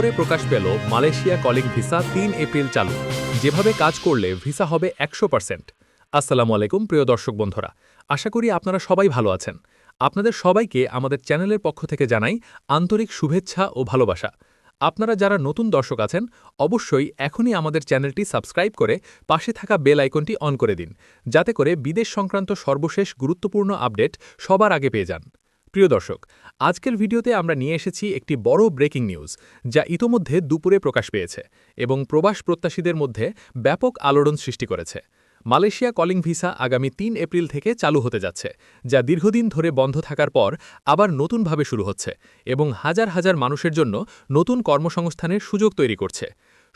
দুপুরে প্রকাশ পেল Malaysia calling visa ৩ April চালু, যেভাবে কাজ করলে ভিসা হবে ১০০%। আসসালামু আলাইকুম প্রিয় দর্শক বন্ধুরা, আশা করি আপনারা সবাই ভালো আছেন। আপনাদের সবাইকে আমাদের চ্যানেলের পক্ষ থেকে জানাই আন্তরিক শুভেচ্ছা ও ভালোবাসা। আপনারা যারা নতুন দর্শক আছেন, অবশ্যই এখনই আমাদের চ্যানেলটি সাবস্ক্রাইব করে পাশে থাকা বেল আইকনটি অন করে দিন, যাতে করে বিদেশ সংক্রান্ত সর্বশেষ গুরুত্বপূর্ণ আপডেট সবার আগে পেয়ে যান। প্রিয় দর্শক, আজকের ভিডিওতে আমরা নিয়ে এসেছি একটি বড় ব্রেকিং নিউজ, যা ইতোমধ্যে দুপুরে প্রকাশ পেয়েছে এবং প্রবাস প্রত্যাশীদের মধ্যে ব্যাপক আলোড়ন সৃষ্টি করেছে। মালয়েশিয়া কলিং ভিসা আগামী ৩ এপ্রিল থেকে চালু হতে যাচ্ছে, যা দীর্ঘদিন ধরে বন্ধ থাকার পর আবার নতুনভাবে শুরু হচ্ছে এবং হাজার হাজার মানুষের জন্য নতুন কর্মসংস্থানের সুযোগ তৈরি করছে।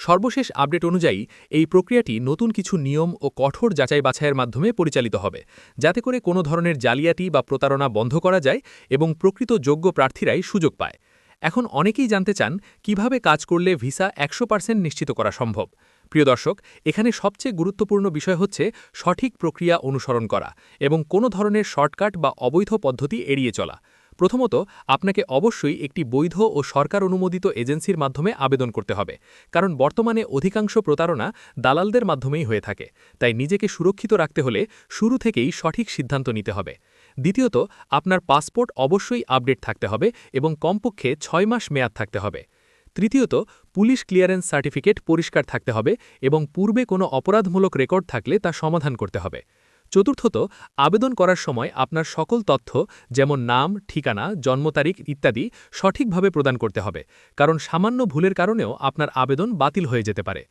সর্বশেষ আপডেট অনুযায়ী এই প্রক্রিয়াটি নতুন কিছু নিয়ম ও কঠোর যাচাই বাছাইয়ের মাধ্যমে পরিচালিত হবে, যাতে করে কোনো ধরনের জালিয়াতি বা প্রতারণা বন্ধ করা যায় এবং প্রকৃত যোগ্য প্রার্থীরাই সুযোগ পায়। এখন অনেকেই জানতে চান কিভাবে কাজ করলে ভিসা ১০০% নিশ্চিত করা সম্ভব। প্রিয় দর্শক, এখানে সবচেয়ে গুরুত্বপূর্ণ বিষয় হচ্ছে সঠিক প্রক্রিয়া অনুসরণ করা এবং কোনো ধরনের শর্টকাট বা অবৈধ পদ্ধতি এড়িয়ে চলা। প্রথমত, আপনাকে অবশ্যই একটি বৈধ ও সরকার অনুমোদিত এজেন্সির মাধ্যমে আবেদন করতে হবে, কারণ বর্তমানে অধিকাংশ প্রতারণা দালালদের মাধ্যমেই হয়ে থাকে। তাই নিজেকে সুরক্ষিত রাখতে হলে শুরু থেকেই সঠিক সিদ্ধান্ত নিতে হবে। দ্বিতীয়ত, আপনার পাসপোর্ট অবশ্যই আপডেট থাকতে হবে এবং কমপক্ষে ৬ মাস মেয়াদ থাকতে হবে। তৃতীয়ত, পুলিশ ক্লিয়ারেন্স সার্টিফিকেট পরিষ্কার থাকতে হবে এবং পূর্বে কোনো অপরাধমূলক রেকর্ড থাকলে তা সমাধান করতে হবে। চতুর্থত, আবেদন করার সময় আপনার সকল তথ্য যেমন নাম, ঠিকানা, জন্ম তারিখ ইত্যাদি সঠিকভাবে প্রদান করতে হবে, কারণ সামান্য ভুলের কারণেও আপনার আবেদন বাতিল হয়ে যেতে পারে।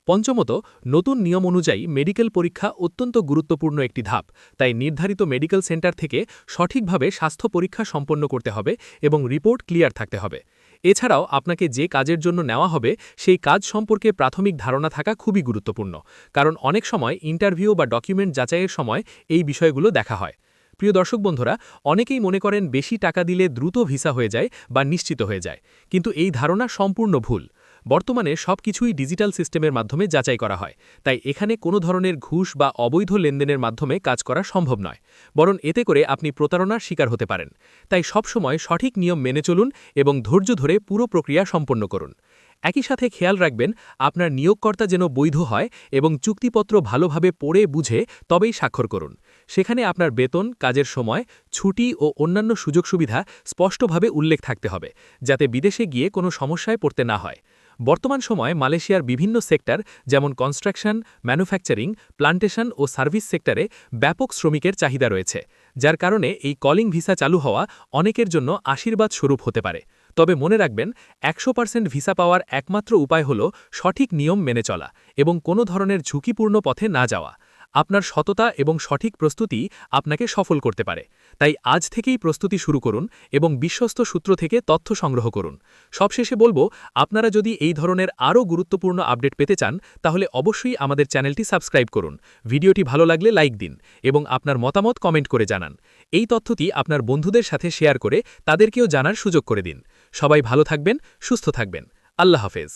পঞ্চমত, নতুন নিয়ম অনুযায়ী মেডিকেল পরীক্ষা অত্যন্ত গুরুত্বপূর্ণ একটি ধাপ, তাই নির্ধারিত মেডিকেল সেন্টার থেকে সঠিকভাবে স্বাস্থ্য পরীক্ষা সম্পন্ন করতে হবে এবং রিপোর্ট ক্লিয়ার থাকতে হবে। এছাড়াও আপনাকে যে কাজের জন্য নেওয়া হবে সেই কাজ সম্পর্কে প্রাথমিক ধারণা থাকা খুবই গুরুত্বপূর্ণ, কারণ অনেক সময় ইন্টারভিউ বা ডকুমেন্ট যাচাইয়ের সময় এই বিষয়গুলো দেখা হয়। প্রিয় দর্শক বন্ধুরা, অনেকেই মনে করেন বেশি টাকা দিলে দ্রুত ভিসা হয়ে যায় বা নিশ্চিত হয়ে যায়, কিন্তু এই ধারণা সম্পূর্ণ ভুল। বর্তমানে সবকিছুই ডিজিটাল সিস্টেমের মাধ্যমে যাচাই করা হয়, তাই এখানে কোনো ধরনের ঘুষ বা অবৈধ লেনদেনের মাধ্যমে কাজ করা সম্ভব নয়, বরং এতে করে আপনি প্রতারণার শিকার হতে পারেন। তাই সবসময় সঠিক নিয়ম মেনে চলুন এবং ধৈর্য ধরে পুরো প্রক্রিয়া সম্পন্ন করুন। একই সাথে খেয়াল রাখবেন আপনার নিয়োগকর্তা যেন বৈধ হয় এবং চুক্তিপত্র ভালোভাবে পড়ে বুঝে তবেই স্বাক্ষর করুন। সেখানে আপনার বেতন, কাজের সময়, ছুটি ও অন্যান্য সুযোগ সুবিধা স্পষ্টভাবে উল্লেখ থাকতে হবে, যাতে বিদেশে গিয়ে কোনো সমস্যায় পড়তে না হয়। বর্তমান সময়ে মালয়েশিয়ার বিভিন্ন সেক্টর যেমন কনস্ট্রাকশন, ম্যানুফ্যাকচারিং, প্লান্টেশন ও সার্ভিস সেক্টরে ব্যাপক শ্রমিকের চাহিদা রয়েছে, যার কারণে এই কলিং ভিসা চালু হওয়া অনেকের জন্য আশীর্বাদ স্বরূপ হতে পারে। তবে মনে রাখবেন, ১০০% ভিসা পাওয়ার একমাত্র উপায় হল সঠিক নিয়ম মেনে চলা এবং কোনো ধরনের ঝুঁকিপূর্ণ পথে না যাওয়া। আপনার সততা এবং সঠিক প্রস্তুতি আপনাকে সফল করতে পারে। তাই আজ থেকেই প্রস্তুতি শুরু করুন এবং বিশ্বস্ত সূত্র থেকে তথ্য সংগ্রহ করুন। সবশেষে বলবো, আপনারা যদি এই ধরনের আরও গুরুত্বপূর্ণ আপডেট পেতে চান, তাহলে অবশ্যই আমাদের চ্যানেলটি সাবস্ক্রাইব করুন। ভিডিওটি ভালো লাগলে লাইক দিন এবং আপনার মতামত কমেন্ট করে জানান। এই তথ্যটি আপনার বন্ধুদের সাথে শেয়ার করে তাদেরকেও জানার সুযোগ করে দিন। সবাই ভালো থাকবেন, সুস্থ থাকবেন। আল্লাহ হাফেজ।